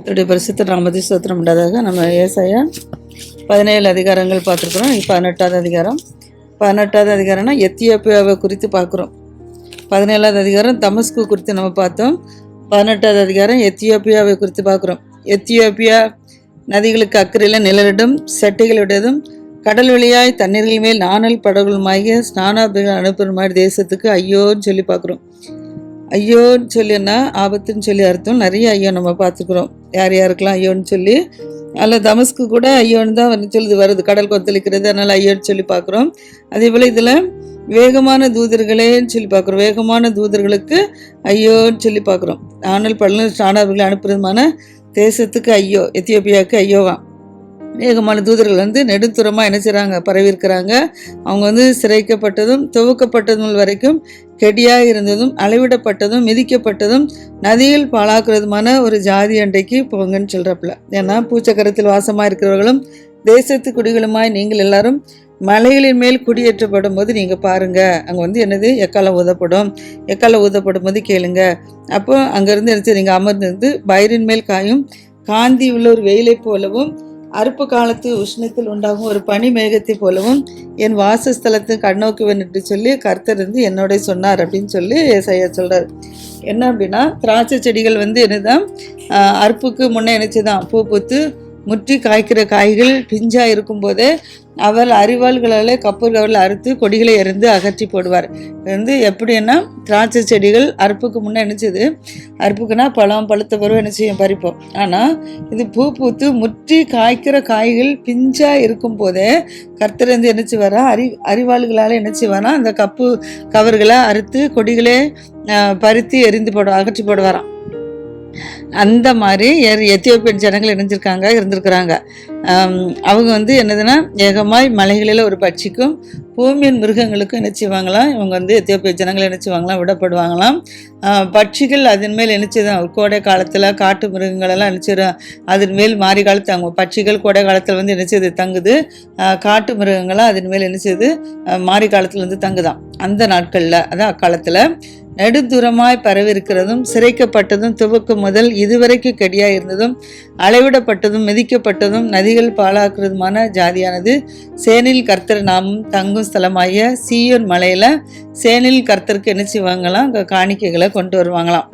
கர்த்தருடைய பரிசுத்த நாமத்தை ஸ்தோத்திரம் உண்டாதாக. நம்ம ஏசாயா 17 அதிகாரங்கள் பார்த்துருக்குறோம். 18வது அதிகாரம். 18வது அதிகாரம்னா எத்தியோப்பியாவை குறித்து பார்க்குறோம். 17வது அதிகாரம் தமஸ்கு குறித்து நம்ம பார்த்தோம். 18வது அதிகாரம் எத்தியோப்பியாவை குறித்து பார்க்குறோம். எத்தியோப்பியா நதிகளுக்கு அக்கறையில் நிழலிடும் செட்டைகளுடையதும் கடல் வழியாய் தண்ணீர்கள் மேல் நாணல் படகுகளுமாகிய ஸ்நானாபிகள் அனுப்புகிற மாதிரி தேசத்துக்கு ஐயோன்னு சொல்லி பார்க்குறோம். ஐயோன்னு சொல்லின்னா ஆபத்துன்னு சொல்லி அர்த்தம். நிறைய ஐயோ நம்ம பார்த்துக்குறோம். யார் யாருக்கெல்லாம் ஐயோன்னு சொல்லி, அதில் தமஸ்கு கூட ஐயோன்னு தான் வந்து வருது, கடல் கொந்தளிக்கிறது, அதனால் ஐயோன்னு சொல்லி பார்க்குறோம். அதே போல் இதில் வேகமான தூதர்களேன்னு சொல்லி பார்க்குறோம். வேகமான தூதர்களுக்கு ஐயோன்னு சொல்லி பார்க்குறோம். ஆனால் பல ஸ்நானாபிகளை அனுப்புறதுமான தேசத்துக்கு ஐயோ, எத்தியோப்பியாவுக்கு ஐயோவான். வேகமான தூதர்கள் வந்து நெடுந்துரமாக என்ன செய்கிறாங்க, பரவியிருக்கிறாங்க. அவங்க வந்து சிறைக்கப்பட்டதும் துவக்கப்பட்டதும் வரைக்கும் கெடியாக இருந்ததும் அளவிடப்பட்டதும் மிதிக்கப்பட்டதும் நதியில் பாழாக்குறதுமான ஒரு ஜாதி அண்டைக்கு போங்கன்னு சொல்கிறப்பல. ஏன்னா பூச்சக்கரத்தில் வாசமாக இருக்கிறவர்களும் தேசத்து குடிகளுமாய் நீங்கள் எல்லாரும் மலைகளின் மேல் குடியேற்றப்படும் போது நீங்கள் பாருங்கள், அங்கே வந்து என்னது எக்காலம் ஊதப்படும். எக்காலம் ஊதப்படும் போது கேளுங்க. அப்போ அங்கேருந்து என்ன நீங்கள் அமர்ந்திருந்து பயிரின் மேல் காயும் காந்தி உள்ள ஒரு வெயிலை போலவும் அறுப்பு காலத்து உஷ்ணத்தில் உண்டாகும் ஒரு பனி மேகத்தை போலவும் என் வாசஸ்தலத்தை கண்ணோக்குவேன் என்று சொல்லி கர்த்தர் வந்து என்னோட சொன்னார் அப்படின்னு சொல்லி ஏசாயா சொல்கிறார். என்ன அப்படின்னா, திராட்சை செடிகள் வந்து என்னதான் அறுப்புக்கு முன்னே நினச்சிதான் பூ பூத்து முற்றி காய்க்கிற காய்கள் பிஞ்சாக இருக்கும்போதே அவர் அரிவாள்களால் கப்பூர்களில் அறுத்து கொடிகளை எறிந்து அகற்றி போடுவார். வந்து எப்படின்னா, திராட்சை செடிகள் அறுப்புக்கு முன்னே நினச்சது, அறுப்புக்குன்னா பழம் பழுத்த பருவம் என்ன செய்யும், பறிப்போம். ஆனால் இது பூ பூத்து முற்றி காய்க்கிற காய்கள் பிஞ்சாக இருக்கும் போதே கர்த்தர் வந்து என்னச்சு வரா, அரிவாள்களால் என்னச்சு வரா, அந்த கவர்களை அறுத்து கொடிகளே பறித்து எரிந்து அகற்றி போடுவாராம். அந்த மாதிரி எத்தியோப்பியன் ஜனங்கள் இருந்திருக்கிறாங்க. அவங்க வந்து என்னதுன்னா, ஏகமாய் மலைகளில் ஒரு பட்சிக்கும் பூமியின் மிருகங்களுக்கும் என்ன செய்வாங்களாம், இவங்க வந்து எத்தியோப்பிய ஜனங்கள் என்ன செய்வாங்களாம், விடப்படுவாங்களாம். பட்சிகள் அதன் மேல் நினைச்சதான் கோடை காலத்தில் காட்டு மிருகங்களெல்லாம் நினைச்சிடும். அதன் மேல் மாறி காலத்து அவங்க பட்சிகள் கோடை காலத்தில் வந்து நினைச்சது தங்குது, காட்டு மிருகங்களாம் அதன் மேல் நினைச்சது மாறி காலத்தில் வந்து தங்குதான். அந்த நாட்களில், அதான் அக்காலத்தில் நெடுந்தூரமாய் பரவிருக்கிறதும் சிறைக்கப்பட்டதும் துவக்கம் முதல் இதுவரைக்கும் கெடியாக இருந்ததும் அளவிடப்பட்டதும் மிதிக்கப்பட்டதும் நதிகள் பாழாக்குறதுமான ஜாதியானது சேனில் கர்த்தர் நாமும் தங்கும் ஸ்தலமாகிய சீயோன் மலையில் சேனில் கர்த்தருக்கு என்ன செய்வாங்களாம், அங்கே காணிக்கைகளை கொண்டு வருவாங்களாம்.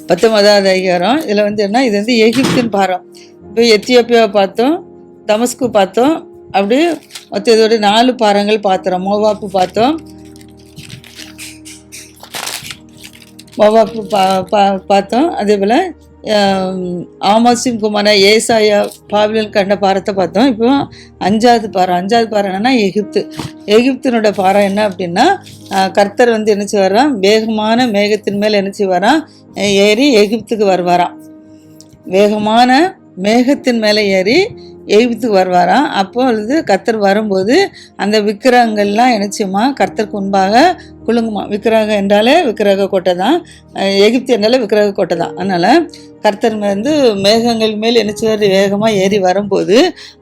19வது அதிகாரம். இதில் வந்து என்ன, இது வந்து எகிப்தின் பாரம். இப்போ எத்தியோப்பியாவை பார்த்தோம், தமஸ்கு பார்த்தோம், அப்படி மொத்தத்தோட 4 பாரங்கள் பார்த்துறோம். மோவாப்பு பார்த்தோம், பார்த்தோம். அதே போல் ஆமோஸின் குமார ஏசாயா பாபிலோன் கண்ட பாரத்தை பார்த்தோம். இப்போ 5வது பாரம் என்னன்னா எகிப்தினோட பாரம் என்ன அப்படின்னா, கர்த்தர் வந்து என்னச்சு வர்றான், வேகமான மேகத்தின் மேல் என்னச்சு வரான், ஏறி எகிப்துக்கு வருவாராம். வேகமான மேகத்தின் மேலே ஏறி எகிப்துக்கு வருவாராம். அப்பொழுது கர்த்தர் வரும்போது அந்த விக்கிரகங்கள்லாம் என்னச்சுமா கர்த்தருக்கு முன்பாக குலுங்குமா. விக்கிரகம் என்றாலே விக்கிரக கோட்டை தான், எகிப்து என்றாலே விக்கிரக கோட்டை தான். அதனால் கர்த்தர் வந்து மேகங்கள் மேல் என்னச்சுவார், வேகமாக ஏறி வரும்போது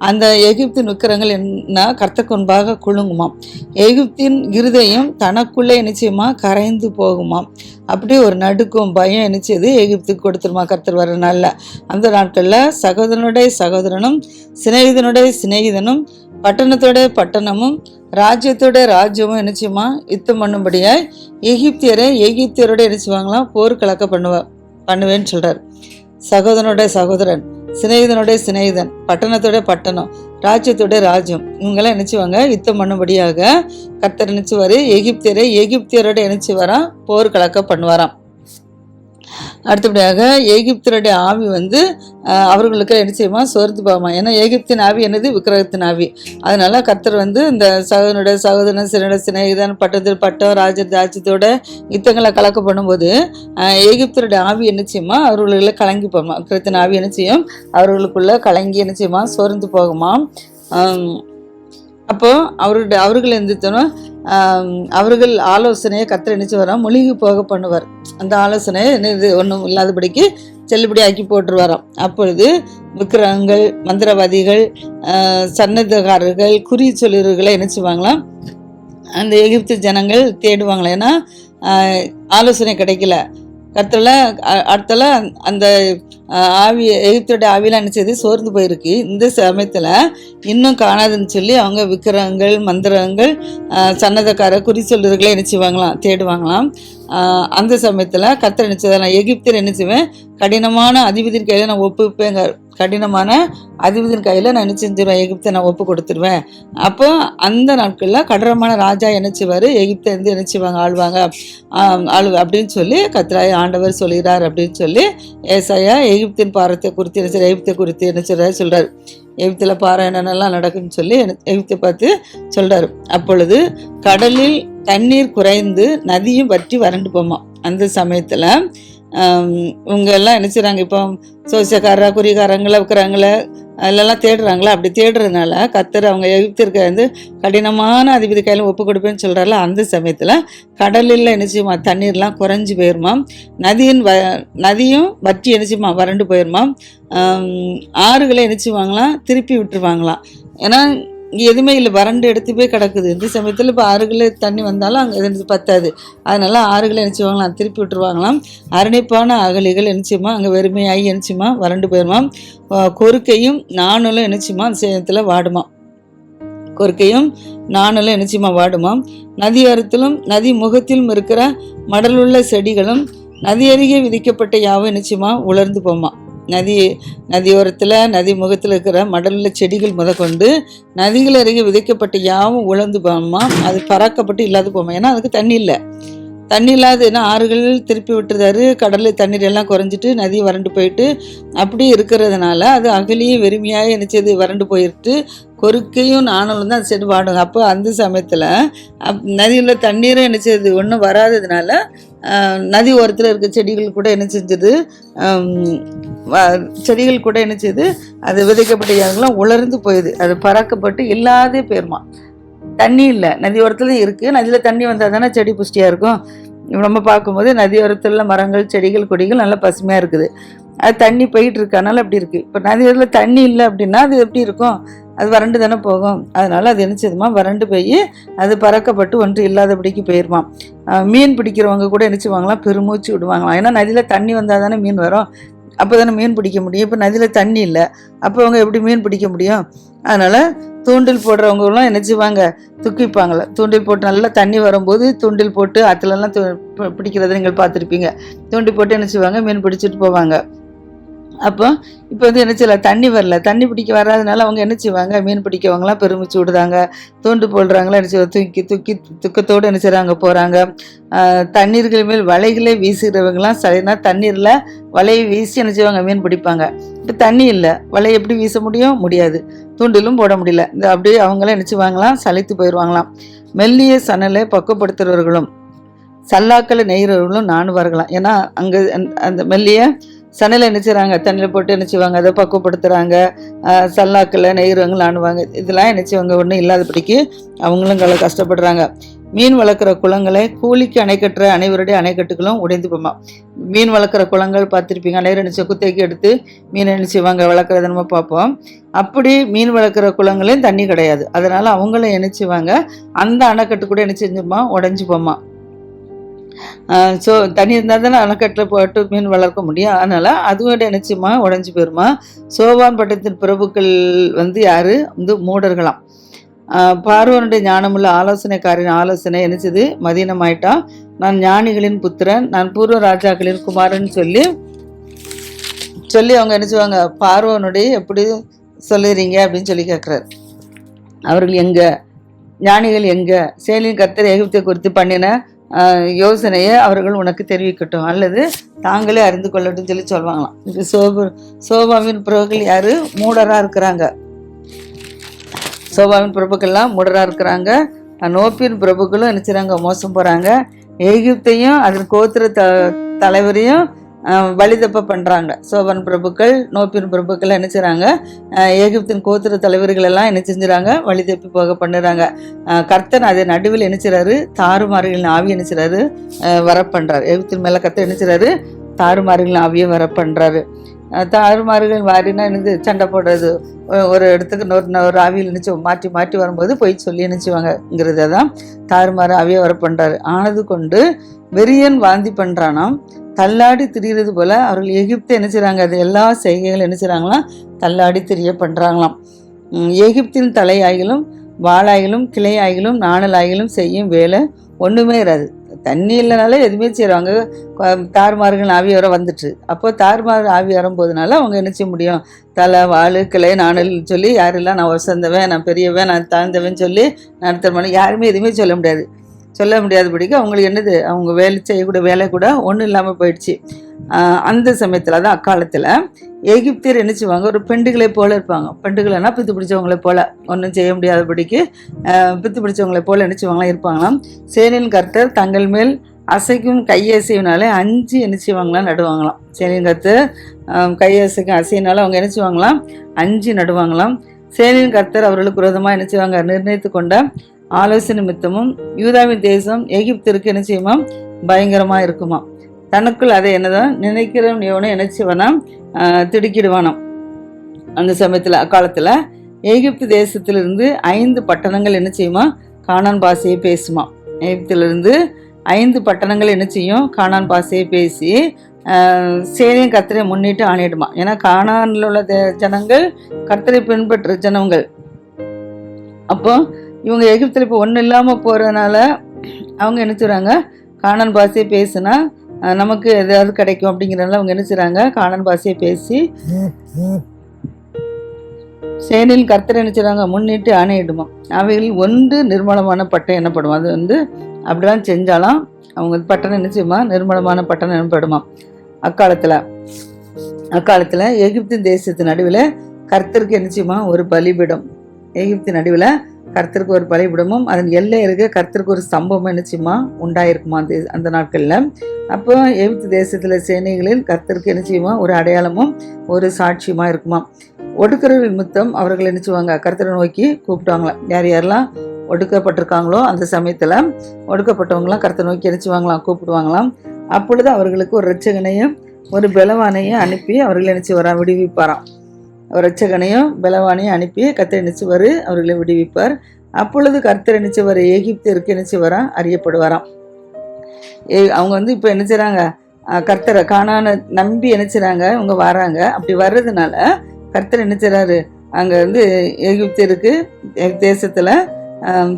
அந்த எகிப்தின் விக்கிரகங்கள் என்ன கர்த்தருக்கு முன்பாக குலுங்குமாம். எகிப்தின் இருதயம் தனக்குள்ளே நிச்சயமா கரைந்து போகுமாம். அப்படியே ஒரு நடுக்கும் பயம் நினைச்சது எகிப்துக்கு கொடுத்துருமா கர்த்தர் வர நாளில். அந்த நாட்களில் சகோதரனுடைய சகோதரனும் சிநேகிதனுடைய சிநேகிதனும் பட்டணத்தோட பட்டணமும் ராஜ்யத்தோட ராஜ்யமும் என்னச்சுமா யுத்தம் பண்ணும்படியாய் எகிப்தியரோட என்னச்சுவாங்களாம் போர் கலக்க பண்ணுவேன்னு சொல்கிறார். சகோதரனுடைய சகோதரன், சிநேகிதனுடைய சிநேகிதன், பட்டணத்தோட பட்டணம், ராஜ்யத்தோட ராஜ்யம், இவங்கெல்லாம் நினைச்சுவாங்க யுத்தம் பண்ணும்படியாக கர்த்தர் நினைச்சுவார். எகிப்தியரோட நினைச்சு வரான், போர் கலக்க பண்ணுவாராம். அடுத்தபடியாக எகிப்தியருடைய ஆவி வந்து அவர்களுக்கு நிச்சயமா சோர்ந்து போகுமா. ஏன்னா எகிப்தின் ஆவி என்னது, விக்கிரகத்தின் ஆவி. அதனால கர்த்தர் வந்து இந்த சகோதரனுடைய சகோதரன், சிநேகிதன், பட்டம், ராஜ்யத்தோட யுத்தங்களை கலக்க பண்ணும்போது எகிப்தியருடைய ஆவி நிச்சயமா அவர்களுக்குள்ள கலங்கி போகுமா. விக்கிரகத்தின் ஆவி நிச்சயம் அவர்களுக்குள்ள கலங்கி நிச்சயமா சோர்ந்து போகுமா. அப்போ அவர்கள் எந்தித்தனும் அவர்கள் ஆலோசனையை கர்த்தர் நினைச்சு வரோம் முழுகி போக பண்ணுவார். அந்த ஆலோசனை இது ஒன்றும் இல்லாதபடிக்கு செல்லுபடி ஆக்கி போட்டுருவாராம். அப்பொழுது விக்கிரகங்கள், மந்திரவாதிகள், சன்னதக்காரர்கள், குறி சொல்லியர்களை என்ன செய்வாங்களாம், அந்த எகிப்து ஜனங்கள் தேடுவாங்களாம். ஏன்னா ஆலோசனை கிடைக்கல. அடுத்தல அந்த ஆவி எகிப்தோட ஆவிலாம் நினச்சது சோர்ந்து போயிருக்கு. இந்த சமயத்தில் இன்னும் காணாதுன்னு சொல்லி அவங்க விக்கிரகங்கள், மந்திரங்கள், சன்னதக்கார குறி சொல்றதுகளை நினச்சிவாங்களாம், தேடுவாங்களாம். அந்த சமயத்தில் கர்த்தர் நினச்சதை நான் எகிப்தில் நினச்சுவேன், கடினமான அதிபதியின் கையில் நான் ஒப்புப்பேங்க, கடினமான அதிபதியின் கையில் நான் என்ன செஞ்சிருவேன், எகிப்தை நான் ஒப்பு கொடுத்துருவேன். அப்போ அந்த நாட்களில் கடரமான ராஜா நினச்சிவார், எகிப்தை வந்து நினச்சிவாங்க, ஆளுவாங்க அப்படின்னு சொல்லி கர்த்தராகிய ஆண்டவர் சொல்கிறார் அப்படின்னு சொல்லி ஏசாயா எகிப்தின் பாரத்தை குறித்து என்ன, எகிப்தை குறித்து என்ன சொல்கிறார், எகிப்தில் பாறை என்னென்னலாம் நடக்குன்னு சொல்லி எகிப்தை பார்த்து சொல்கிறார். அப்பொழுது கடலில் தண்ணீர் குறைந்து நதியும் வற்றி வறண்டு போமா. அந்த சமயத்தில் இவங்க எல்லாம் என்ன செய்கிறாங்க, இப்போ சோசியக்காரா குறிகாரங்களை விற்கிறாங்கள அதெல்லாம் தேடுறாங்களா, அப்படி தேடுறதுனால கர்த்தர் அவங்க எகிப்திற்கு வந்து கடினமான அதிபதி கையில் ஒப்பு கொடுப்பேன்னு சொல்கிறால, அந்த சமயத்தில் கடலில் என்னச்சுமா தண்ணீர்லாம் குறைஞ்சி போயிருமா, நதியும் வற்றி என்னச்சுமா வறண்டு போயிருமா, ஆறுகளை என்னச்சுவாங்களாம் திருப்பி விட்டுருவாங்களாம். ஏன்னா இங்கே எதுவுமே இல்லை, வறண்டு எடுத்து போய் கிடக்குது. இந்த சமயத்தில் இப்போ ஆறுகளே தண்ணி வந்தாலும் அங்கே எது பத்தாது, அதனால ஆறுகளை நினச்சிவாங்களாம் திருப்பி விட்டுருவாங்களாம். அரணிப்பான அகலிகள் நினச்சிமா அங்கே வெறுமையாகி நினச்சிமா வறண்டு போயிருமா. கொறுக்கையும் நாணலும் நினச்சிமா அந்த சேதத்தில் வாடுமா, கொறுக்கையும் நாணலும் நினச்சிமா வாடுமா. நதியோரத்திலும் நதி முகத்திலும் இருக்கிற மடலுள்ள செடிகளும் நதி அருகே விதிக்கப்பட்ட யாவும் நிச்சயமா உலர்ந்து போமா. நதியோரத்தில் நதி முகத்தில் இருக்கிற மடலுள்ள செடிகள் முதற்கொண்டு நதிகள் அருகே விதைக்கப்பட்ட யாவும் உலர்ந்து போமா, அது பறக்கப்பட்டு இல்லாது போமா. ஏன்னா அதுக்கு தண்ணி இல்லை, தண்ணி இல்லாத ஏன்னா ஆறுகள் திருப்பி விட்டுருந்தாரு, கடலில் தண்ணீர் எல்லாம் குறைஞ்சிட்டு நதி வறண்டு போயிட்டு அப்படி இருக்கிறதுனால அது அகலியும் வெறுமையாக நினச்சது வறண்டு போயிட்டு கொறுக்கையும் நாணலும் தான் செடி வாடுங்க. அப்போ அந்த சமயத்தில் நதியில் தண்ணீரும் என்ன செய்யுது ஒன்றும் வராததுனால நதி ஓரத்தில் இருக்க செடிகள் கூட என்ன செஞ்சது, செடிகள் கூட என்ன செய்யுது, அது விதைக்கப்பட்ட யாருங்களாம் உலர்ந்து போயிடுது, அது பறக்கப்பட்டு இல்லாதே போயிருமா. தண்ணி இல்லை, நதி ஓரத்துல இருக்குது, நதியில் தண்ணி வந்தால் தானே செடி புஷ்டியாக இருக்கும். நம்ம பார்க்கும்போது நதியோரத்தில் மரங்கள், செடிகள், கொடிகள் நல்லா பசுமையாக இருக்குது, அது தண்ணி போயிட்டு இருக்கனால அப்படி இருக்குது. இப்போ நதியோரத்தில் தண்ணி இல்லை அப்படின்னா அது எப்படி இருக்கும், அது வறண்டு தானே போகும். அதனால் அது என்ன செய்யுமா, வறண்டு போய் அது பறக்கப்பட்டு ஒன்று இல்லாதபடிக்கு போயிடுமா. மீன் பிடிக்கிறவங்க கூட என்ன செய்வாங்களாம், பெருமூச்சு விடுவாங்களாம். ஏன்னா நதியில் தண்ணி வந்தால் தானே மீன் வரும், அப்போ தானே மீன் பிடிக்க முடியும். இப்போ நதியில் தண்ணி இல்லை, அப்போ அவங்க எப்படி மீன் பிடிக்க முடியும். அதனால் தூண்டில் போடுறவங்கலாம் என்ன செய்வாங்க, துக்கிப்பாங்களே, தூண்டில் போட்டு நல்லா தண்ணி வரும்போது தூண்டில் போட்டு ஆற்றுலலாம் பிடிக்கிறத நீங்கள் பார்த்துருப்பீங்க. தூண்டில் போட்டு என்ன செய்வாங்க, மீன் பிடிச்சிட்டு போவாங்க. அப்போ இப்போ வந்து என்ன செய்யல, தண்ணி வரல, தண்ணி பிடிக்க வராதனால அவங்க என்ன செய்வாங்க, மீன் பிடிக்கவங்களாம் பெருமிச்சு விடுதாங்க, தூண்டு போடுறாங்களா என்ன செய்வாங்க, துக்கத்தோடு என்ன செய்கிறாங்க போகிறாங்க. தண்ணீர்கள் மேல் வலைகளை வீசுகிறவங்களாம் சரினா தண்ணீரில் வலையை வீசி என்ன செய்வாங்க, மீன் பிடிப்பாங்க. இப்போ தண்ணி இல்லை, வலையை எப்படி வீச முடியாது, தூண்டிலும் போட முடியல, இந்த அப்படியே அவங்களாம் என்ன செய்வாங்களாம், சலித்து போயிடுவாங்களாம். மெல்லிய சணலை பக்குவப்படுத்துகிறவர்களும் சல்லாக்களை நெய்கிறவர்களும் நாணுவார்களாம். ஏன்னா அங்கே அந்த மெல்லிய சணலை என்ன செய்கிறாங்க, தண்ணியில் போட்டு என்ன செய்வாங்க, அதை பக்குவப்படுத்துகிறாங்க, சல்லாக்கில் நெய்கிறவங்க நாணுவாங்க. இதெல்லாம் என்ன செய்வாங்க, ஒன்றும் இல்லாதபடிக்கு அவங்களும் கஷ்டப்படுறாங்க. மீன் வளர்க்குற குளங்களை கூலிக்கு அணை கட்டுற அனைவருடைய அணைக்கட்டுகளும் உடைந்து போமா. மீன் வளர்க்குற குளங்கள் பார்த்துருப்பீங்க, அனைவரும் நினச்ச குத்தைக்கு எடுத்து மீன் என்ன செய்வாங்க, வளர்க்குறத நம்ம பார்ப்போம். அப்படி மீன் வளர்க்குற குளங்களையும் தண்ணி கிடையாது, அதனால் அவங்களும் என்ன செய்வாங்க, அந்த அணைக்கட்டு கூட என்ன செஞ்சுமா, உடஞ்சி போமா. ஸோ தண்ணி இருந்தால் தானே அணைக்கட்டில் போட்டு மீன் வளர்க்க முடியும், அதனால் அதுவோட நிச்சயமா உடஞ்சி போயிருமா. சோவான் பட்டத்தின் பிரபுக்கள் வந்து யார் வந்து மூடர்களாம். பார்வோனுடைய ஞானமுள்ள ஆலோசனைக்காரின் ஆலோசனை என்னச்சது, மதீனமாயிட்டா, நான் ஞானிகளின் புத்திரன், நான் பூர்வ ராஜாக்களின் குமாரன் சொல்லி அவங்க என்ன செய்வாங்க, பார்வோனுடைய எப்படி சொல்லுறீங்க அப்படின்னு சொல்லி கேட்குறாரு. அவர்கள் எங்கே, ஞானிகள் எங்கே, சேலின் கர்த்தர் எகிப்தை குறித்து பண்ணின யோசனையை அவர்கள் உனக்கு தெரிவிக்கட்டும், அல்லது தாங்களே அறிந்து கொள்ளட்டும் சொல்லி சொல்லுவாங்களாம். இது சோபாவின் பிரபுக்கள் யார், மூடராக இருக்கிறாங்க. சோபாவின் பிரபுக்கள்லாம் மூடராக இருக்கிறாங்க. நோப்பின் பிரபுக்களும் என்ன செய்கிறாங்க, மோசம் போகிறாங்க. எகிப்தையும் அதன் கோத்திர தலைவரையும் வழிதப்ப பண்ணுறாங்க. சோபன் பிரபுக்கள், நோப்பின் பிரபுக்கள் என்ன செய்கிறாங்க, எகிப்தின் கோத்திர தலைவர்கள் எல்லாம் என்ன செஞ்சுறாங்க, வழிதப்பி போக பண்ணுறாங்க. கர்த்தன் அதை நடுவில் என்ன செய்கிறாரு, தாறுமாறுகளின் ஆவி என்ன செய்கிறாரு, வர பண்ணுறாரு. எகிப்தின் மேலே கர்த்தர் என்ன செய்கிறாரு, தாறுமாறுகளின் ஆவியை வர பண்ணுறாரு. தாறுமாறுகள் மாறினா என்னது சண்டை போடுறது, ஒரு இடத்துக்கு ஒரு ஆவியில் நினச்சி மாற்றி மாற்றி வரும்போது போய் சொல்லி நினச்சிவாங்கங்கிறத தான் தாறுமாறு ஆவியை வர பண்ணுறாரு. ஆனது கொண்டு வெறியன் வாந்தி பண்ணுறானாம், தள்ளாடி திரிகிறது போல் அவர்கள் எகிப்தை என்ன செய்கிறாங்க, அது எல்லா செய்கைகளும் என்ன செய்கிறாங்களாம், தள்ளாடி திரிய பண்ணுறாங்களாம். எகிப்தின் தலையாய்களும் வாளாய்களும் கிளையாய்களும் நாணலாய்களும் செய்யும் வேலை ஒன்றுமே இராது. தண்ணி இல்லைனால எதுவுமே செய்கிறாங்க. தாறுமாறுகள் ஆவி வர வந்துட்டு, அப்போ தாறுமாறு ஆவி வரும்போதுனால அவங்க என்ன செய்ய முடியும், தலை வாள் கிளை நாணல்னு சொல்லி யாரெல்லாம் நான் வசந்தவன், நான் பெரியவன், நான் தாழ்ந்தவன் சொல்லி நடத்துகிறவன் யாருமே எதுவுமே சொல்ல முடியாதபடிக்கு அவங்களுக்கு என்னது, அவங்க வேலை செய்யக்கூடிய வேலை கூட ஒன்றும் இல்லாமல் போயிடுச்சு. அந்த சமயத்தில் தான் அக்காலத்தில் எகிப்தியர் என்ன செய்வாங்க, ஒரு பெண்டுகளை போல் இருப்பாங்க. பெண்டுகளைனா பித்து பிடிச்சவங்களை போல், ஒன்றும் செய்ய முடியாதபடிக்கு பித்து பிடிச்சவங்களை போல் என்ன செய்வாங்களாம் இருப்பாங்களாம். சேனையின் கர்த்தர் தங்கள் மேல் அசைக்கும் கையசைவினாலே அஞ்சு என்ன செய்வாங்களாம் நடுவாங்களாம். சேனையின் கர்த்தர் கையசைக்கும் அசையினால அவங்க என்ன செய்வாங்களாம், அஞ்சு நடுவாங்களாம். சேனையின் கர்த்தர் அவர்களுக்கு விரோதமாக என்ன செய்வாங்க, நிர்ணயித்து கொண்ட ஆலோசனை நிமித்தமும் யூதாவின் தேசம் எகிப்திற்கு என்ன செய்யுமா, பயங்கரமாக இருக்குமா. தனக்குள் அதை என்னதான் நினைக்கிறவன் எவனும் என்ன செய்வானாம், திடுக்கிடுவானாம். அந்த சமயத்தில் அக்காலத்தில் எகிப்து தேசத்திலிருந்து 5 பட்டணங்கள் என்ன செய்யுமா, கானான் பாஷையை பேசுமா. எகிப்திலிருந்து 5 பட்டணங்கள் என்ன செய்யும், கானான் பாஷையை பேசி சேனையும் கர்த்தரை முன்னிட்டு ஆணையிடுமா. ஏன்னா கானானில் உள்ள ஜனங்கள் கர்த்தரை பின்பற்ற ஜனங்கள். அப்போ இவங்க எகிப்தில் இப்போ ஒன்றும் இல்லாமல் போகிறதுனால அவங்க என்ன செய்கிறாங்க, கானான் பாஷையை பேசுனா நமக்கு எதாவது கிடைக்கும் அப்படிங்கிறனால அவங்க என்ன செய்கிறாங்க, கானான் பாஷையை பேசி சேனையில் கர்த்தரை என்ன செய்கிறாங்க, முன்னிட்டு ஆணையிடுமா. அவைகளில் ஒன்று நிர்மலமான பட்டம் எனப்படுமா. அது அப்படிலாம் செஞ்சாலும் அவங்க பட்டணம் என்ன செய்யுமா, நிர்மலமான பட்டணம் எனப்படுமா. அக்காலத்தில் எகிப்தின் தேசத்தின் நடுவில் கர்த்தருக்கு என்ன செய்யுமா, ஒரு பலிபீடம். எகிப்தின் நடுவில் கர்த்தருக்கு ஒரு பலிபீடமும் அதன் எல்லை இருக்க கர்த்தருக்கு ஒரு ஸ்தம்பமும் என்ன செய்யுமா, உண்டாயிருக்குமா அந்த நாட்களில். அப்போ எகிப்து தேசத்தில் சேனைகளில் கர்த்தருக்கு என்ன செய்யுமா, ஒரு அடையாளமும் ஒரு சாட்சியுமா இருக்குமா. ஒடுக்கிறவர்கள் நிமித்தம் அவர்கள் என்ன செய்வாங்க, கர்த்தரை நோக்கி கூப்பிட்டாங்களாம். யார் யாரெல்லாம் ஒடுக்கப்பட்டிருக்காங்களோ அந்த சமயத்தில் ஒடுக்கப்பட்டவங்களாம் கர்த்தரை நோக்கி என்ன செய்வாங்களாம், கூப்பிடுவாங்களாம். அப்பொழுது அவர்களுக்கு ஒரு இரட்சகனையும் ஒரு பலவானையும் அனுப்பி அவர்கள் என்ன செய்வாராம், விடுவிப்பாராம். ஒரு இரட்சகனையும் பலவானையும் அனுப்பி கர்த்தர் என்ன செய்வார், அவர்களை விடுவிப்பார். அப்பொழுது கர்த்தர் என்ன செய்வார், எகிப்திற்கு என்ன செய்வாராம், அறியப்படுவாராம். அவங்க இப்போ என்ன செய்கிறாங்க, கர்த்தரை கானானை நம்பி என்ன செய்கிறாங்க, இவங்க வராங்க. அப்படி வர்றதுனால கர்த்தர் என்ன செய்கிறாரு, அங்கே எகிப்திற்கு தேசத்தில்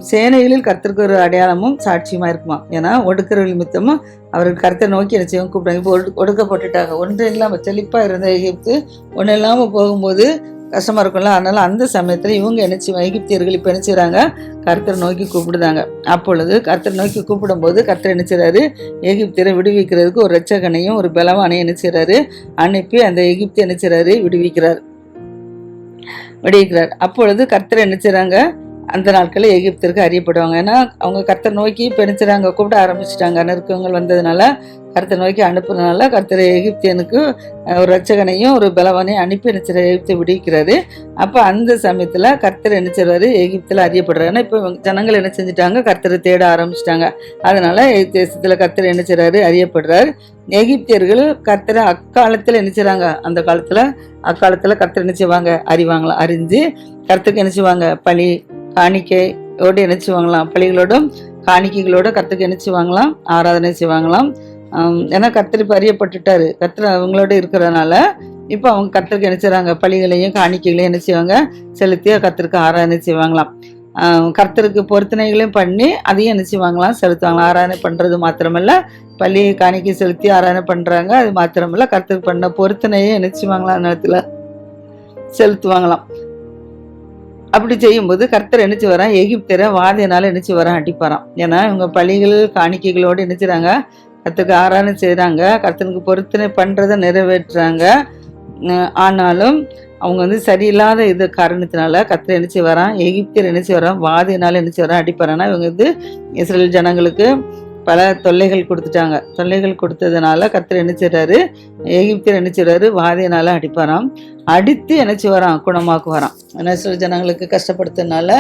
சேனைகளில் கர்த்தருக்கு ஒரு அடையாளமும் சாட்சியமாக இருக்குமா. ஏன்னா ஒடுக்கிறவர்கள் நிமித்தமும் அவர்கள் கர்த்தரை நோக்கி என்ன செய்வாங்க, கூப்பிட்டாங்க. இப்போ ஒடுக்கப்பட்டுட்டாங்க. ஒன்றும் இல்லாமல் செழிப்பாக இருந்த எகிப்து ஒன்றும் இல்லாமல் போகும்போது கஷ்டமாக இருக்கும்ல. அதனால் அந்த சமயத்தில் இவங்க என்ன செய்வாங்க, எகிப்தியர்கள் இப்போ என்ன செய்கிறாங்க, கர்த்தரை நோக்கி கூப்பிடுதாங்க. அப்பொழுது கர்த்தரை நோக்கி கூப்பிடும்போது கர்த்தர் என்ன செய்கிறாரு, எகிப்தியரை விடுவிக்கிறதுக்கு ஒரு இரட்சகனையும் ஒரு பலவானையும் என்ன செய்கிறாரு, அனுப்பி அந்த எகிப்தி என்ன செய்கிறாரு, விடுவிக்கிறார். அப்பொழுது கர்த்தர் என்ன செய்கிறாங்க, அந்த நாட்களில் எகிப்திற்கு அறியப்படுவாங்க. ஏன்னா அவங்க கர்த்தர் நோக்கி இப்போ என்ன செய்கிறாங்க, கூப்பிட ஆரம்பிச்சிட்டாங்க. நெருக்கங்கள் வந்ததுனால கர்த்தர் நோக்கி அனுப்புறதுனால கர்த்தர் எகிப்தியனுக்கு ஒரு இரட்சகனையும் ஒரு பலவானையும் அனுப்பி என்ன செய்கிறார், எகிப்தை விடுவிக்கிறாரு. அப்போ அந்த சமயத்தில் கர்த்தர் என்ன செய்கிறாரு, எகிப்தில் அறியப்படுறாரு. ஏன்னா இப்போ ஜனங்கள் என்ன செஞ்சுட்டாங்க, கர்த்தரை தேட ஆரம்பிச்சிட்டாங்க. அதனால தேசத்தில் கர்த்தர் என்ன செய்கிறாரு, அறியப்படுறார். எகிப்தியர்கள் கர்த்தரை அக்காலத்தில் என்ன செய்கிறாங்க, அந்த அக்காலத்தில் கர்த்தர் என்ன செய்வாங்க, அறிவாங்களாம். அறிஞ்சு கர்த்தருக்கு என்ன செய்வாங்க, பலி காணிக்கையோடு என்ன செய்வாங்களாம், பலிகளோடும் காணிக்கைகளோட கர்த்தருக்கு என்ன செய்வாங்களாம், ஆராதனை செய்வாங்களாம். ஏன்னா கர்த்தர் இப்போ அறியப்பட்டுட்டாரு. கர்த்தர் அவங்களோட இருக்கிறதுனால இப்போ அவங்க கர்த்தருக்கு என்ன செய்கிறாங்க, பலிகளையும் காணிக்கைகளையும் என்ன செய்வாங்க, செலுத்தி கர்த்தருக்கு ஆராதனை செய்வாங்களாம். கர்த்தருக்கு பொருத்தனைகளையும் பண்ணி அதையும் என்ன செய்வாங்களாம், செலுத்துவாங்களாம். ஆராதனை பண்ணுறது மாத்திரமல்ல, பள்ளி காணிக்கை செலுத்தி ஆராதனை பண்ணுறாங்க. அது மாத்திரமல்ல, கர்த்தருக்கு பண்ண பொருத்தனையும் என்ன செய்வாங்களாம், நேரத்தில் செலுத்துவாங்களாம். அப்படி செய்யும்போது கர்த்தர் என்ன செய்வாராம், எகிப்தியரை வாதையினால என்ன செய்வாராம், அடிப்பாராம். ஏன்னா இவங்க பலிகள் காணிக்கைகளோடு என்ன செய்கிறாங்க, கர்த்தருக்கு ஆராதனை செய்கிறாங்க, கர்த்தனுக்கு பொருத்தனை பண்ணுறதை நிறைவேற்றுறாங்க. ஆனாலும் அவங்க சரியில்லாத காரணத்தினால கர்த்தர் என்ன செய்வாராம், எகிப்தியர் என்ன செய்வாராம், வாதையினால என்ன செய்வாராம், அடிப்பாரானா. இவங்க இஸ்ரேல் ஜனங்களுக்கு பல தொல்லைகள் கொடுத்துட்டாங்க. தொல்லைகள் கொடுத்ததுனால கர்த்தர் என்ன செய்கிறாரு, எகிப்தியர் என்ன செய்கிறாரு, வாதையினால அடிப்பாராம். அடித்து என்ன செய்வாராம், குணமாக்குவாராம். இஸ்ரேல் ஜனங்களுக்கு கஷ்டப்படுத்தினால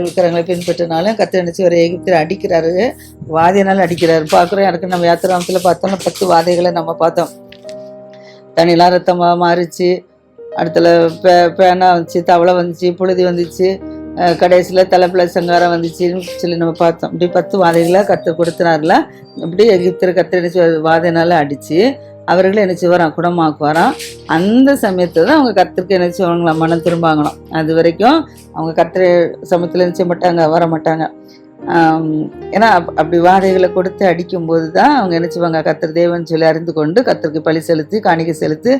இருக்கிறவங்களை பின்பற்றினால கர்த்தர் என்ன செய்வார், எகிப்தியர் அடிக்கிறாரு, வாதையினால அடிக்கிறாரு. பார்க்குறோம். எனக்கு நம்ம யாத்திராமத்தில் பார்த்தோம்னா 10 வாதைகளை நம்ம பார்த்தோம். தண்ணிலாம் ரத்தமாக மாறிச்சு. அடுத்துல பேனா வந்துச்சு, தவளை வந்துச்சு, புழுதி வந்துச்சு, கடைசியில் தலைப்பில் சங்காரம் வந்துச்சுன்னு சொல்லி நம்ம பார்த்தோம். இப்படி 10 வாதைகளை கர்த்தர் கொடுத்துனார்ல. இப்படி எகிப்தர் கர்த்தர் நினச்சி வாதைனால அடித்து அவர்களை நினச்சி வரான், குணமாக்குவாராம். அந்த சமயத்தில் தான் அவங்க கர்த்தருக்கு நினச்சி வாங்கலாம், மனம் திரும்பாங்களாம். அது வரைக்கும் அவங்க கர்த்தர் சமயத்தில் நினச்ச மாட்டாங்க, வர மாட்டாங்க. ஏன்னா அப்படி வாதைகளை கொடுத்து அடிக்கும்போது தான் அவங்க நினச்சிவாங்க கர்த்தர் தேவன் சொல்லி அறிந்து கொண்டு கர்த்தருக்கு பழி செலுத்தி காணிக்கை செலுத்தி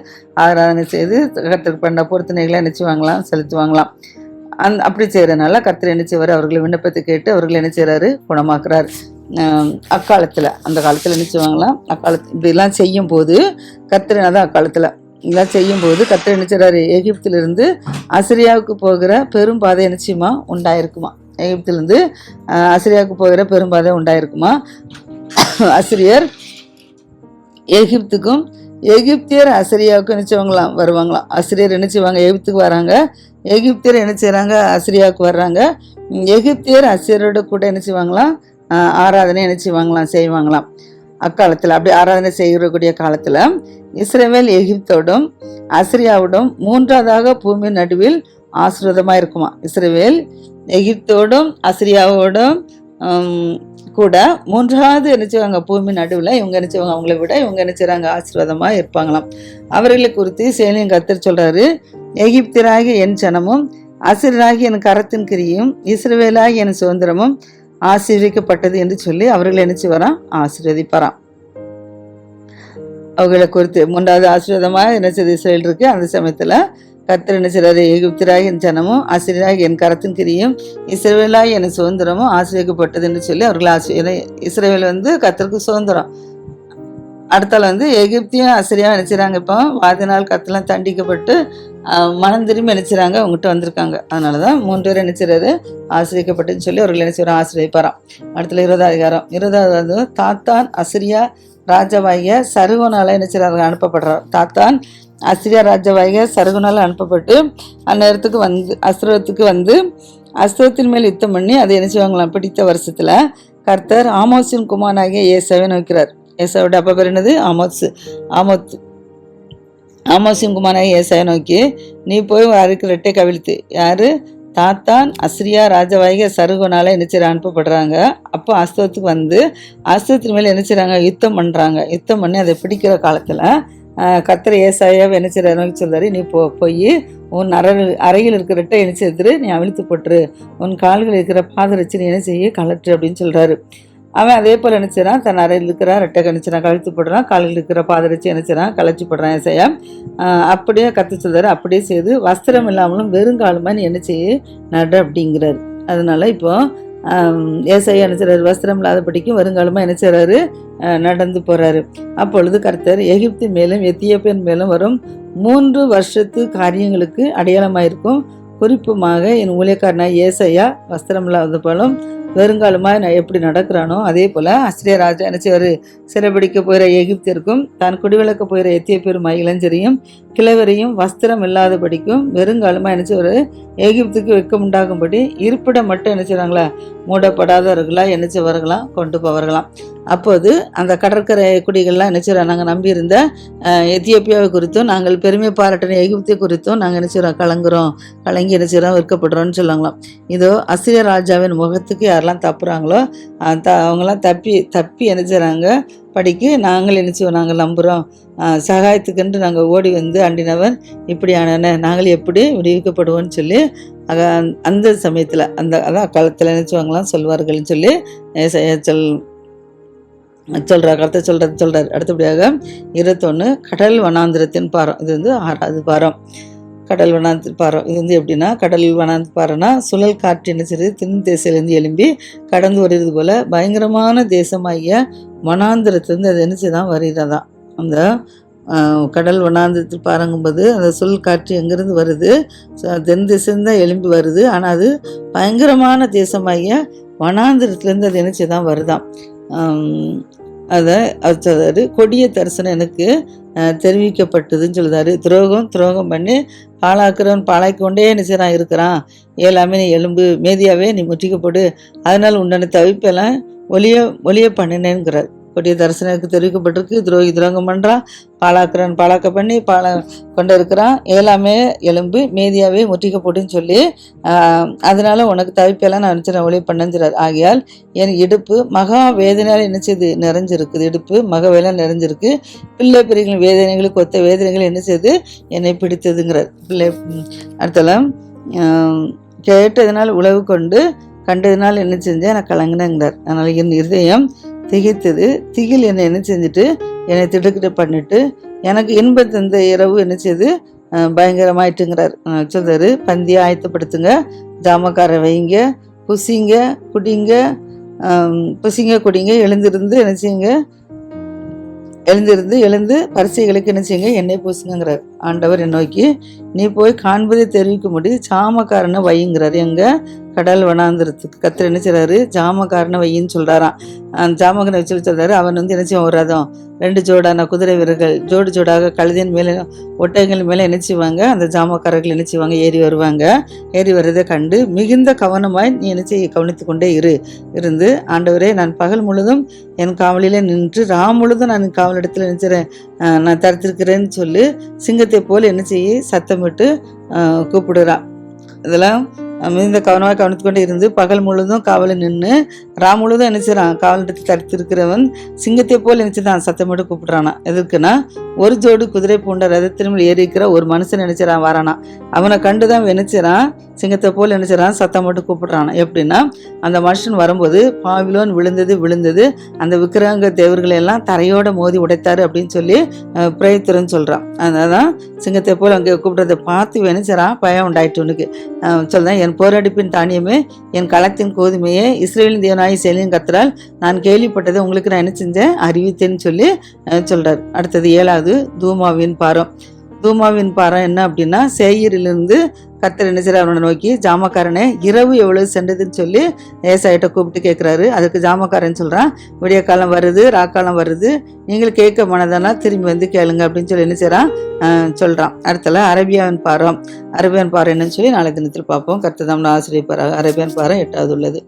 ஆராதனை செய்து கர்த்தருக்கு பண்ண பொருத்தனைகளை நினச்சிவாங்களாம், செலுத்துவாங்களாம். அப்படி செய்கிறனால கர்த்தர் என்ன செய்வார், அவர்களை விண்ணப்பத்தை கேட்டு அவர்களை என்ன செய்கிறாரு, குணமாக்குறாரு. அக்காலத்தில் அந்த காலத்தில் என்ன செய்வாங்களாம், இப்படிலாம் செய்யும்போது கர்த்தர் தான் அக்காலத்தில் இதெல்லாம் செய்யும்போது கர்த்தர் என்ன செய்கிறாரு, எகிப்திலிருந்து அசிரியாவுக்கு போகிற பெரும் பாதை நிச்சயமா உண்டாயிருக்குமா. எகிப்திலிருந்து அசிரியாவுக்கு போகிற பெரும்பாதை உண்டாயிருக்குமா. அசிரியர் எகிப்துக்கும் எகிப்தியர் அசிரியாவுக்கும் நினைச்சவங்களாம் வருவாங்களாம். அசிரியர் நினைச்சுவாங்க எகிப்துக்கு வராங்க, எகிப்தியர் என்ன செய்கிறாங்க, அசிரியாவுக்கு வர்றாங்க. எகிப்தியர் அசிரியரோட கூட என்ன செய்வாங்களாம், ஆராதனை என்ன செய்வாங்களாம், செய்வாங்களாம். அக்காலத்தில் அப்படி ஆராதனை செய்யக்கூடிய காலத்தில் இஸ்ரவேல் எகிப்தோடும் அசிரியாவோடும் 3ஆவதாக பூமி நடுவில் ஆசீர்வாதமாக இருக்குமா. இஸ்ரவேல் எகிப்தோடும் அசிரியாவோடும் கூட 3ஆவது நினைச்சுவாங்க பூமி நடுவில் இவங்க நினைச்சவங்க, அவங்கள விட இவங்க நினைச்சுறாங்க ஆசீர்வாதமாக இருப்பாங்களாம். அவர்களை குறித்து சேனையும் கர்த்தர் சொல்கிறாரு, எகிப்தியராகி என் சனமும் அசிரியராகி என் கரத்தின் கிரியும் இஸ்ரவேலாகி என் சுதந்திரமும் ஆசீர்வதிக்கப்பட்டது என்று சொல்லி அவர்களை நினைச்சு வரான், ஆசீர்வதிப்பாராம். அவர்களை குறித்து 3ஆவது ஆசீர்வாதமாக நினைச்சது இஸ்ரவேல் இருக்கு. அந்த சமயத்தில் கர்த்தர் என்ன செய்றாரு, எகிப்தியராகி என் ஜனமும் ஆசீரியராகி என் கரத்தின் கிரியும் இஸ்ரவேலாகி என் சுதந்திரமும் ஆசீர்வதிக்கப்பட்டது என்று சொல்லி அவர்கள் இஸ்ரவேல் கர்த்தருக்கு சுதந்திரம். அடுத்தால எகிப்தியும் அசிரியா நினைச்சுறாங்க. இப்போ வாதினால் கத்தெல்லாம் தண்டிக்கப்பட்டு மனம் திரும்பி நினைச்சுறாங்க, அவங்ககிட்ட வந்திருக்காங்க. அதனால தான் 3 பேர் நினைச்சுறாரு ஆசிரியக்கப்பட்டுன்னு சொல்லி அவர்கள் நினைச்சுறாங்க, ஆசிரியப்பாராம். அடுத்த 20ஆவது அதிகாரம். 20ஆவது தாத்தான் அசிரியா ராஜாவாகிய சருகோனால நினைச்சுறாங்க அனுப்பப்படுறார். தாத்தான் அசிரியா ராஜாவாகிய சருகோனால அனுப்பப்பட்டு அந்நேரத்துக்கு அஸ்திரத்துக்கு அஸ்திரத்தின் மேல் யுத்தம் பண்ணி அதை நினைச்சுவாங்களாம். பிடித்த வருஷத்துல கர்த்தர் ஆமோஸின் குமாரனாகிய ஏசாவை நோக்கிறார். ஏசாவோட அப்பா பேர் என்னது, ஆமோஸின் குமாரனாகிய ஏசாவை நோக்கி, நீ போய் அதுக்கு ரெட்டை கவிழ்த்து. யாரு, தாத்தான் அசிரியா ராஜாவாகிய சருகோனால நினைச்சிட அனுப்பப்படுறாங்க. அப்போ அஸ்தத்துக்கு அஸ்தத்தின் மேலே நினைச்சுறாங்க, யுத்தம் பண்ணுறாங்க. யுத்தம் பண்ணி அதை பிடிக்கிற காலத்தில் கர்த்தர் ஏசாயாவை நினைச்சிட நோக்கி சொல்றாரு, நீ போய் உன் அறையில் இருக்கிற ரெட்டை என்ன செய்துரு, நீ அவிழ்த்து போட்டுரு, உன் கால்கள் இருக்கிற பாதரட்சி நீ என்ன செய்ய கலட்டு அப்படின்னு சொல்றாரு. அவன் அதே போல் நினைச்சிடான், தன் அறையில் இருக்கிற ரெட்டை கணிச்சிடான், கழுத்து போடுறான், கால்கள் இருக்கிற பாதரட்சி நினைச்சிடான், களைச்சி போடுறான் ஏசாயா. அப்படியே கற்று சொல்றாரு, அப்படியே செய்து வஸ்திரம் இல்லாமலும் வெறுங்காலுமா நீ என்ன செய்ய நடு அப்படிங்கிறாரு. அதனால இப்போ ஏசாயா நினைச்சாரு, வஸ்திரம் இல்லாதபடிக்கும் வருங்காலமாக நினைச்சாரு, நடந்து போறாரு. அப்பொழுது கர்த்தர் எகிப்து மேலும் எத்தியோப்பியன் மேலும் வரும் 3 வருஷத்து காரியங்களுக்கு அடையாளமாயிருக்கும். குறிப்புமாக என் ஊழியக்காரனாய் ஏசாயா வஸ்திரம் இல்லாத போலும் வெறுங்காலமாக நான் எப்படி நடக்கிறானோ அதே போல் அசிரிய ராஜா நினைச்சவர் சிறைபிடிக்க போகிற எகிப்திற்கும் தான் குடிவிளக்க போகிற எத்தியோப்பியருமாய் இளைஞரையும் கிழவரையும் வஸ்திரம் இல்லாதபடிக்கும் வெறுங்காலமாக நினைச்சவர் எகிப்துக்கு வெக்கம் உண்டாகும்படி இருப்பிடம் மட்டும் நினைச்சாங்களா மூடப்படாதவர்களாக நினைச்சவர்களாம் கொண்டு போவார்களாம். அப்போது அந்த கடற்கரை குடிகள்லாம் நினைச்சிடறோம், நாங்கள் நம்பியிருந்த எத்தியோப்பியாவை குறித்தும் நாங்கள் பெருமை பாராட்டின எகிப்திய குறித்தும் நாங்கள் நினைச்சிடறோம், கலங்கி நினைச்சிடறோம், விற்கப்படுறோம்னு சொல்லுவாங்களாம். இதோ அசிரிய ராஜாவின் முகத்துக்கு யாரெல்லாம் தப்புறாங்களோ அவங்களாம் தப்பி நினைச்சிடறாங்க படிக்கு நாங்கள் நினைச்சோம், நாங்கள் நம்புகிறோம், சகாயத்துக்குன்று நாங்கள் ஓடி அண்டினவன் இப்படியான நாங்கள் எப்படி விடுவிக்கப்படுவோன்னு சொல்லி அந்த சமயத்தில் அதான் காலத்தில் நினைச்சுவாங்களாம் சொல்வார்கள்னு சொல்லி சொல்கிறார். கருத்தை சொல்கிறார். அடுத்தபடியாக 21 கடல் வனாந்திரத்தின் பாரம். இது 6ஆவது பாரம். கடல் வனாந்திர பாரம் இது எப்படின்னா, கடல் வனாந்திர பாரம்னா சுழல் காற்று என்ன செய்யுது, தென் தேசத்துலேருந்து எழும்பி கடந்து வருகிறது போல பயங்கரமான தேசமாகிய வனாந்திரத்துலேருந்து அது என்ன செய்தான் வருகிறதான். அந்த கடல் வனாந்திரத்தில் பாருங்கும்போது அந்த சுழல் காற்று எங்கேருந்து வருது, தென் திசைந்து தான் எழும்பி வருது. ஆனால் அது பயங்கரமான தேசமாகிய வனாந்திரத்துலேருந்து அது என்ன செய்தான் வருதான். அதை சொல்றாரு, கொடிய தரிசனம் எனக்கு தெரிவிக்கப்பட்டதுன்னு சொல்லுதாரு. துரோகம் பண்ணி பாழாக்குறவன் பாழாக்கி கொண்டே நிச்சயம் இருக்கிறான், எல்லாமே நீ எலும்பு மேதியாவே நீ முற்றிக்கப்படு, அதனால் உண்டான தவிப்பெல்லாம் ஒளிய பண்ணினேங்கிறார். கொடிய தரிசனத்துக்கு தெரிவிக்கப்பட்டிருக்கு. துரோகி துரோகம் பண்ணுறான், பாழாக்குறான் பாழாக்க பண்ணி கொண்டு இருக்கிறான், எல்லாமே எலும்பு மீதியாகவே முற்றிக்க போட்டுன்னு சொல்லி அதனால உனக்கு தவிப்பெல்லாம் நான் நினச்சி ஒளி பண்ணஞ்சிறார். ஆகையால் என் இடுப்பு மகா வேதனையால் என்ன செய்து நிறைஞ்சிருக்குது, இடுப்பு மக வேலை நிறைஞ்சிருக்கு, பிள்ளை பிரிகளின் வேதனைகளுக்கு ஒத்த வேதனைகள் என்ன செய்து என்னை பிடித்ததுங்கிறார். பிள்ளை அடுத்தலாம் கேட்டதுனால் உழவு கொண்டு கண்டதுனால் என்ன செஞ்சேன் நான் கலங்கினேங்கிறார். அதனால் என் இருதயம் திகைத்தது, திகில் என்னை என்ன செஞ்சுட்டு என்னை திடுக்கிட்டு பண்ணிட்டு எனக்கு இன்பத்தை இந்த இரவு என்ன செய்து பயங்கரமாயிட்டுங்கிறார். சொல்றாரு, பந்தியை ஆயத்தப்படுத்துங்க, ஜாமக்காரை வைங்க, புசிங்க குடிங்க, எழுந்திருந்து என்ன செய்யுங்க, எழுந்து பரிசைகளுக்கு என்ன செய்யுங்க, எண்ணெய் பூசுங்கிறார். ஆண்டவர் என்னை நோக்கி நீ போய் காண்பதை தெரிவிக்கும்படி ஜாமக்காரனை வையுங்கிறார். எங்க கடல் வனாந்திரத்துக்கு கத்திர என்ன செய்றாரு, ஜாமக்காரனை வையின்னு சொல்றாராம். அந்த ஜாமக்காரனை வச்சு சொல்றாரு. அவன் வந்து என்ன செய்வான், ஒரு ரதம் 2 ஜோடான குதிரை வீரர்கள் ஜோடு ஜோடாக கழுதின் மேலே ஒட்டகங்கள் மேலே என்ன செய்வாங்க, அந்த ஜாமக்காரர்கள் என்ன செய்வாங்க, ஏறி வருவாங்க. ஏறி வர்றதை கண்டு மிகுந்த கவனமாய் நீ என்ன செய்ய கவனித்து கொண்டே இருந்து ஆண்டவரே நான் பகல் முழுதும் என் காவலிலே நின்று முழுதும் நான் காவலிடத்தில் நினைச்சிறேன், நான் தடுத்திருக்கிறேன்னு சொல்லி சிங்கத்தை போல் என்ன செய்ய சத்தமிட்டு கூப்பிடுறான். இதெல்லாம் மிகுந்த கவனமாக கவனித்து கொண்டு இருந்து பகல் முழுதும் காவலில் நின்று முழுதும் என்ன செய்யறான், காவலிடத்தை தடுத்திருக்கிறவன் சிங்கத்தை போல் நினைச்சுதான் சத்தமிட்டு கூப்பிடுறானா. எதுக்குன்னா, ஒரு ஜோடு குதிரை பூண்ட ரதத்தின் மேல் ஏறி இருக்கிற ஒரு மனுஷன் நினைச்சிடான் வரானா. அவனை கண்டுதான் நினைச்சிடான் சிங்கத்தை போல் நினைச்சிடான் சத்தம் மட்டும் கூப்பிடுறானா. எப்படின்னா, அந்த மனுஷன் வரும்போது பாபிலோன் விழுந்தது, அந்த விக்கிரக தேவர்களை எல்லாம் தரையோட மோதி உடைத்தாரு அப்படின்னு சொல்லி பிரயத்திரன்னு சொல்றான். அதனாலதான் சிங்கத்தை போல் அங்கே கூப்பிடுறதை பார்த்து நினைச்சிடான், பயம் உண்டாயிட்டு உனக்கு சொல்றேன். என் போரடிப்பின் தானியமே, என் களத்தின் கோதுமையே, இஸ்ரேலின் தேவனாய் சேலின் கத்தரால் நான் கேள்விப்பட்டதை உங்களுக்கு நான் என்ன செஞ்சேன், அறிவித்தேன்னு சொல்லி சொல்றார். அடுத்தது 7வது தூமாவின் பாரம். தூமாவின் பாரம் என்ன அப்படின்னா, சேயீரிலிருந்து கர்த்தர் என்ன செய்றார், அவனை நோக்கி ஜாமக்காரனே இரவு எவ்வளவு சென்றதுன்னு சொல்லி ஏசாயிட்ட கூப்பிட்டு கேட்குறாரு. அதுக்கு ஜாமக்காரன் சொல்றான், விடிய காலம் வருது, ராக்காலம் வருது, நீங்கள் கேட்க மனதானா திரும்பி வந்து கேளுங்க அப்படின்னு சொல்லி என்ன செய்றான் சொல்றான். அடுத்தல அரேபியாவின் பாரம் என்னன்னு சொல்லி நாளை தினத்தில் பார்ப்போம். கர்த்தர் நம்மளை ஆசிரியப்பார். அரேபியன் பாரம் 8வது உள்ளது.